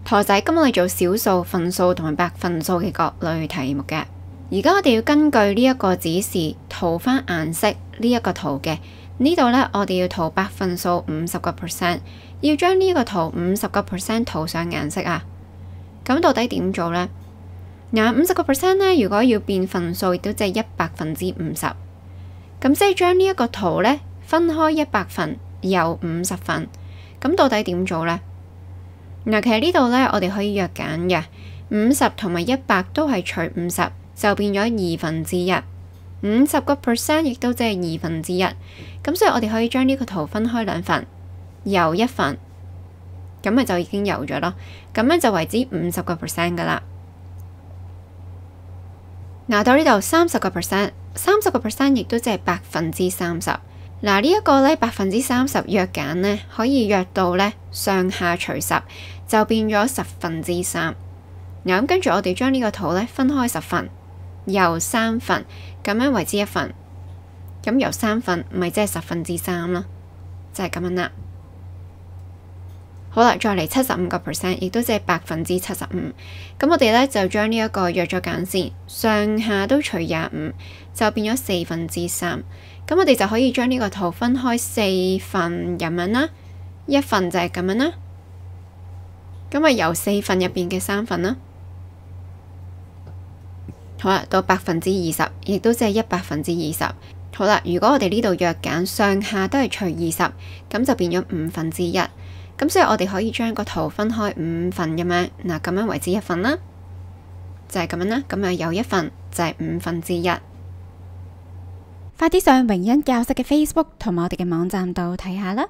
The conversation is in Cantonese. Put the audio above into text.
陀仔，今日我哋做小數、分數同埋百分數嘅各類題目嘅。而家我哋要根據呢一個指示塗翻顏色呢一個圖嘅。呢度呢，我哋要塗百分數50%，要將呢個圖50%塗上顏色啊。咁到底點做呢？嗱，50% 呢，如果要變分數，亦都即係100%50%。咁即係將呢一個圖呢，分開100份，有50份。咁到底點做呢？嗱，其實呢度呢，我哋可以約簡嘅，50同埋100都係除50，就變咗1/2。50%亦都即係1/2。咁所以我哋可以將呢個圖分開2份，有1份，咁咪就已經有咗咯。咁樣就為之50% 噶啦。嗱，到呢度30%亦都即係30%。嗱，呢一個呢30%約簡呢，可以約到呢上下除10，就變咗3/10。嗱，咁跟住我哋將呢個圖呢分開10份，由3份，咁樣為之1份。咁由3份咪即係3/10啦，就係咁樣啦。好啦，再嚟75%，亦都即係75%。咁我哋呢就將呢一個約咗簡先，上下都除25，就變咗3/4。咁我哋就可以將呢個圖分開4份咁樣啦，一份就係咁樣啦。咁咪由4份入邊嘅3份啦。好啦，到20%，亦都即係100%20。好啦，如果我哋呢度約簡上下都係除20，咁就變咗1/5。咁所以我哋可以將個圖分開5份咁樣，嗱，咁樣為之1份啦，就係咁樣啦。咁啊有1份就係1/5。快啲上榮恩教室嘅 Facebook 同埋我哋嘅網站度睇下啦。